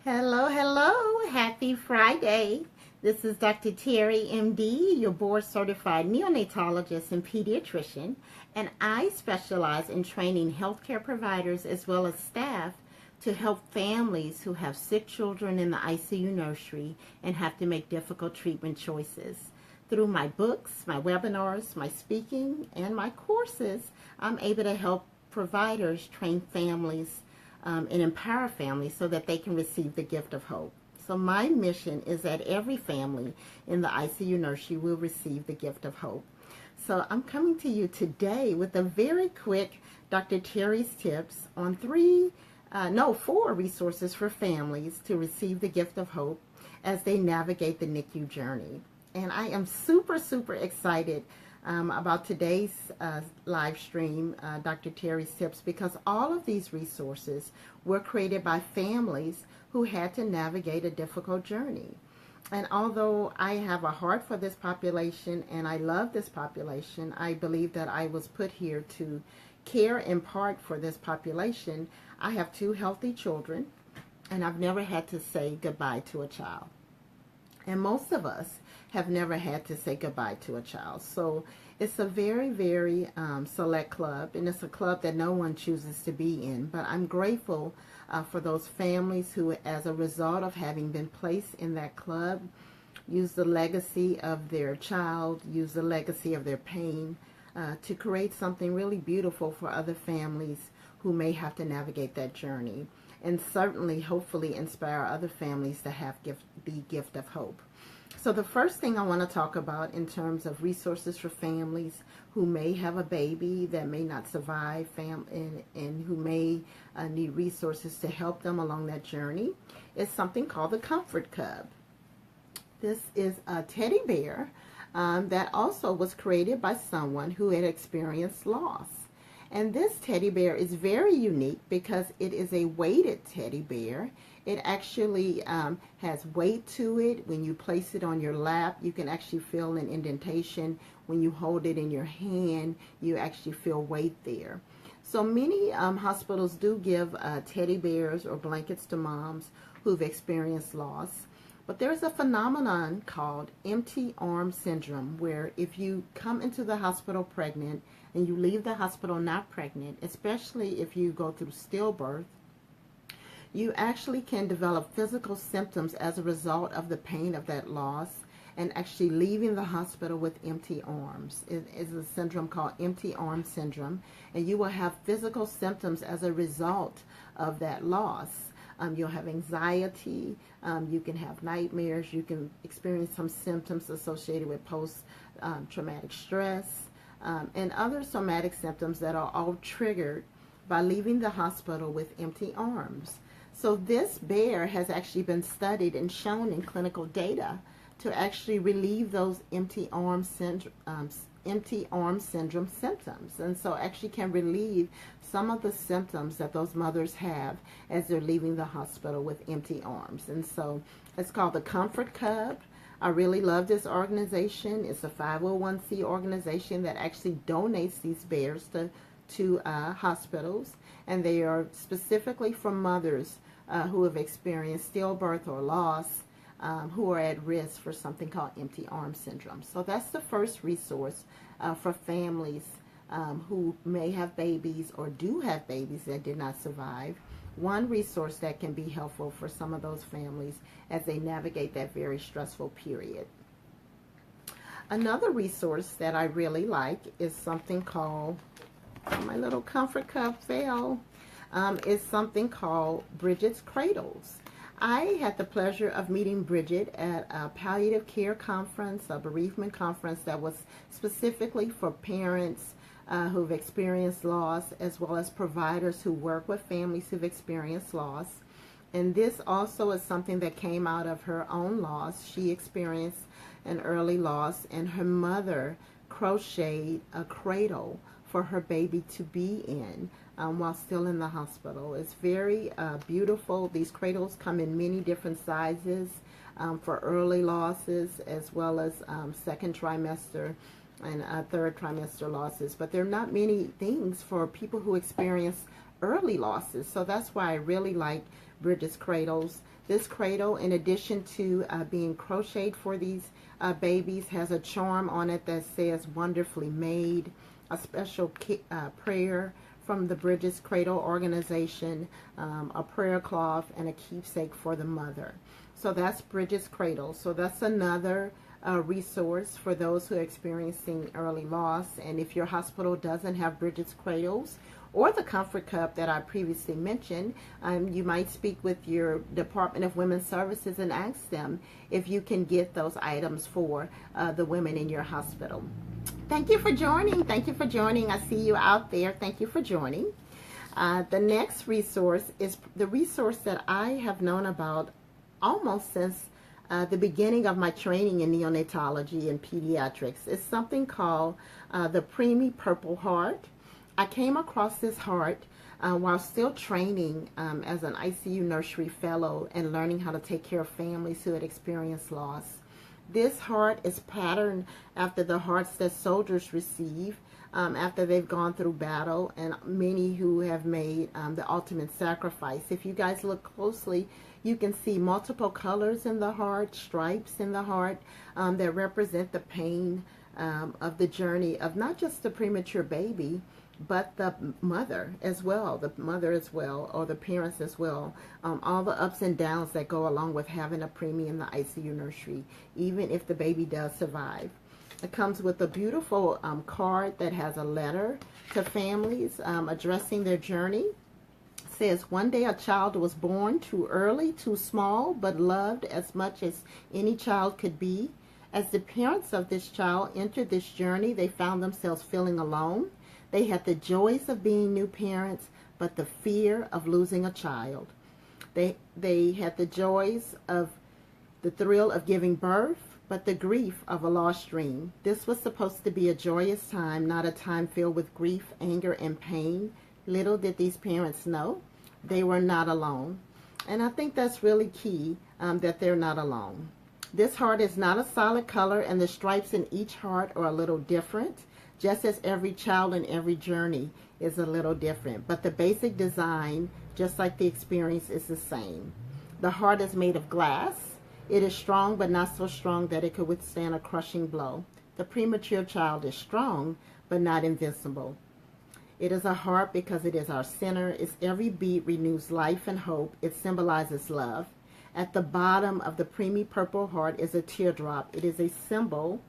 Hello, hello. Happy Friday. This is Dr. Terri MD, your board certified neonatologist and pediatrician, and I specialize in training healthcare providers as well as staff to help families who have sick children in the ICU nursery and have to make difficult treatment choices. Through my books, my webinars, my speaking, and my courses, I'm able to help providers train families and empower families so that they can receive the gift of hope. So my mission is that every family in the ICU nursery will receive the gift of hope. So I'm coming to you today with a very quick Dr. Terri's tips on four resources for families to receive the gift of hope as they navigate the NICU journey. And I am super, super excited about today's live stream, Dr. Terri's tips, because all of these resources were created by families who had to navigate a difficult journey. And although I have a heart for this population and I love this population, I believe that I was put here to care in part for this population. I have two healthy children, and I've never had to say goodbye to a child. And most of us have never had to say goodbye to a child. So it's a very, very select club, and it's a club that no one chooses to be in. But I'm grateful for those families who, as a result of having been placed in that club, use the legacy of their child, use the legacy of their pain to create something really beautiful for other families who may have to navigate that journey. And certainly, hopefully, inspire other families to have the gift of hope. So the first thing I want to talk about in terms of resources for families who may have a baby that may not survive and who may need resources to help them along that journey is something called the Comfort Cub. This is a teddy bear that also was created by someone who had experienced loss. And this teddy bear is very unique because it is a weighted teddy bear. It actually has weight to it. When you place it on your lap, you can actually feel an indentation. When you hold it in your hand, you actually feel weight there. So many hospitals do give teddy bears or blankets to moms who've experienced loss. But there's a phenomenon called empty arm syndrome, where if you come into the hospital pregnant and you leave the hospital not pregnant, especially if you go through stillbirth, you actually can develop physical symptoms as a result of the pain of that loss and actually leaving the hospital with empty arms. It is a syndrome called empty arm syndrome, and you will have physical symptoms as a result of that loss. You'll have anxiety, you can have nightmares, you can experience some symptoms associated with post-traumatic stress, and other somatic symptoms that are all triggered by leaving the hospital with empty arms. So this bear has actually been studied and shown in clinical data to actually relieve those empty arm syndrome symptoms, and so actually can relieve some of the symptoms that those mothers have as they're leaving the hospital with empty arms. And so it's called the Comfort Cub. I really love this organization. It's a 501c organization that actually donates these bears to hospitals, and they are specifically for mothers who have experienced stillbirth or loss, who are at risk for something called empty arm syndrome. So that's the first resource for families who may have babies or do have babies that did not survive. One resource that can be helpful for some of those families as they navigate that very stressful period. Another resource that I really like is something called, my little Comfort Cub fell, is something called Bridget's Cradles. I had the pleasure of meeting Bridget at a palliative care conference, a bereavement conference that was specifically for parents who've experienced loss, as well as providers who work with families who've experienced loss. And this also is something that came out of her own loss. She experienced an early loss, and her mother crocheted a cradle for her baby to be in while still in the hospital. It's very beautiful. These cradles come in many different sizes for early losses, as well as second trimester and third trimester losses. But there are not many things for people who experience early losses. So that's why I really like Bridget's Cradles. This cradle, in addition to being crocheted for these babies, has a charm on it that says "wonderfully made," a special prayer from the Bridges Cradle organization, a prayer cloth, and a keepsake for the mother. So that's Bridges Cradle. So that's another resource for those who are experiencing early loss. And if your hospital doesn't have Bridges Cradles or the Comfort Cup that I previously mentioned, you might speak with your Department of Women's Services and ask them if you can get those items for the women in your hospital. Thank you for joining. Thank you for joining. I see you out there. Thank you for joining. The next resource is the resource that I have known about almost since the beginning of my training in neonatology and pediatrics. It's something called the Preemie Purple Heart. I came across this heart while still training as an ICU nursery fellow and learning how to take care of families who had experienced loss. This heart is patterned after the hearts that soldiers receive after they've gone through battle, and many who have made the ultimate sacrifice. If you guys look closely, you can see multiple colors in the heart, stripes in the heart that represent the pain of the journey of not just the premature baby, but the mother as well, or the parents as well. All the ups and downs that go along with having a preemie in the ICU nursery, even if the baby does survive. It comes with a beautiful card that has a letter to families addressing their journey. It says, "One day a child was born too early, too small, but loved as much as any child could be. As the parents of this child entered this journey, they found themselves feeling alone. They had the joys of being new parents, but the fear of losing a child. They had the joys of the thrill of giving birth, but the grief of a lost dream. This was supposed to be a joyous time, not a time filled with grief, anger, and pain. Little did these parents know they were not alone." And I think that's really key, that they're not alone. This heart is not a solid color, and the stripes in each heart are a little different, just as every child and every journey is a little different. But the basic design, just like the experience, is the same. The heart is made of glass. It is strong, but not so strong that it could withstand a crushing blow. The premature child is strong, but not invincible. It is a heart because it is our center. Its every beat renews life and hope. It symbolizes love. At the bottom of the preemie purple heart is a teardrop. It is a symbol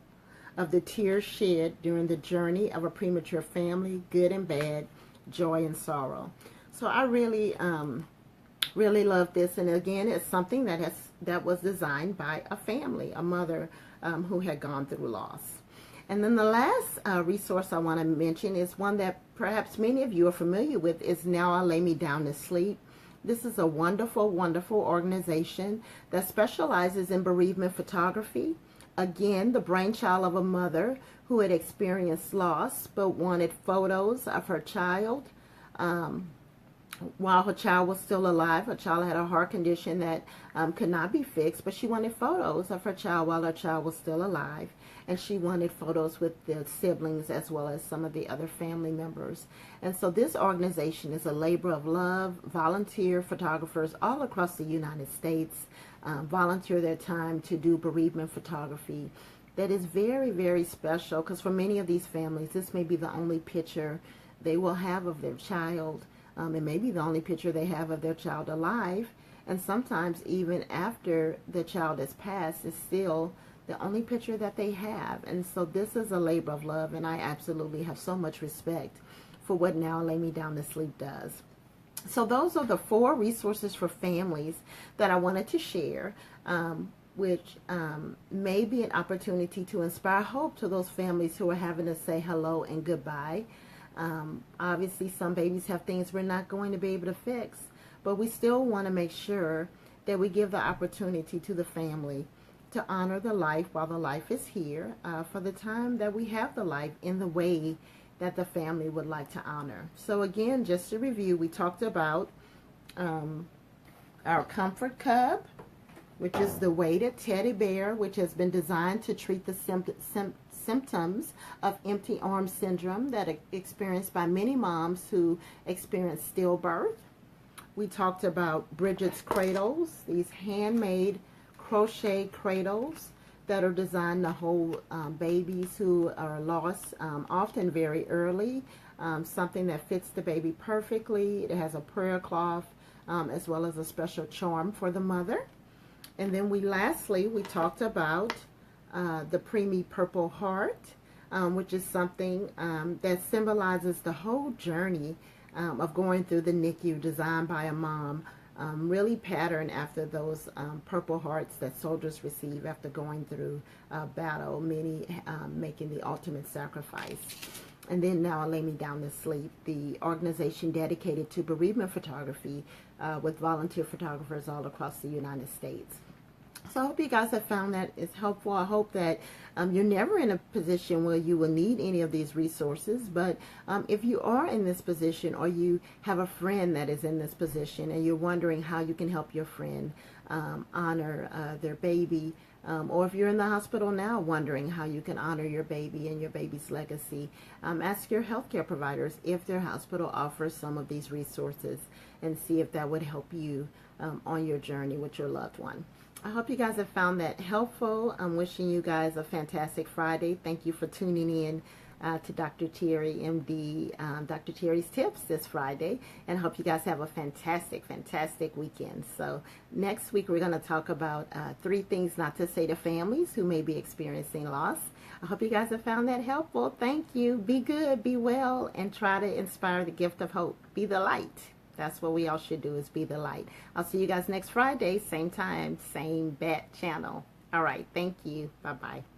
of the tears shed during the journey of a premature family, good and bad, joy and sorrow. So I really love this. And again, it's something that was designed by a family, a mother who had gone through loss. And then the last resource I want to mention is one that perhaps many of you are familiar with, is Now I Lay Me Down to Sleep. This is a wonderful, wonderful organization that specializes in bereavement photography. Again, the brainchild of a mother who had experienced loss but wanted photos of her child while her child was still alive. Her child had a heart condition that could not be fixed, but she wanted photos of her child while her child was still alive. And she wanted photos with the siblings as well as some of the other family members. And so this organization is a labor of love. Volunteer photographers all across the United States volunteer their time to do bereavement photography. That is very, very special, because for many of these families, this may be the only picture they will have of their child. It may be the only picture they have of their child alive. And sometimes even after the child has passed, it's still the only picture that they have. And so this is a labor of love, and I absolutely have so much respect for what Now Lay Me Down to Sleep does. So those are the 4 resources for families that I wanted to share, which may be an opportunity to inspire hope to those families who are having to say hello and goodbye. Obviously, some babies have things we're not going to be able to fix, but we still want to make sure that we give the opportunity to the family to honor the life while the life is here, for the time that we have the life in the way that the family would like to honor. So again, just to review, we talked about our Comfort Cup, which is the weighted teddy bear, which has been designed to treat the symptoms of empty arm syndrome that are experienced by many moms who experience stillbirth. We talked about Bridget's cradles, these handmade crochet cradles that are designed to hold babies who are lost, often very early. Something that fits the baby perfectly. It has a prayer cloth as well as a special charm for the mother. And then lastly, we talked about the preemie purple heart, which is something that symbolizes the whole journey of going through the NICU, designed by a mom, really patterned after those purple hearts that soldiers receive after going through battle, many making the ultimate sacrifice. And then Now I Lay Me Down to Sleep, the organization dedicated to bereavement photography with volunteer photographers all across the United States. So I hope you guys have found that it's helpful. I hope that you're never in a position where you will need any of these resources. But if you are in this position, or you have a friend that is in this position, and you're wondering how you can help your friend honor their baby, or if you're in the hospital now wondering how you can honor your baby and your baby's legacy, ask your healthcare providers if their hospital offers some of these resources, and see if that would help you on your journey with your loved one. I hope you guys have found that helpful. I'm wishing you guys a fantastic Friday. Thank you for tuning in to Dr. Terri MD, Dr. Terry's Tips this Friday, and I hope you guys have a fantastic weekend. So next week we're going to talk about 3 things not to say to families who may be experiencing loss. I hope you guys have found that helpful. Thank you. Be good, be well, and try to inspire the gift of hope. Be the light. That's what we all should do, is be the light. I'll see you guys next Friday, same time, same bat channel. All right. Thank you. Bye-bye.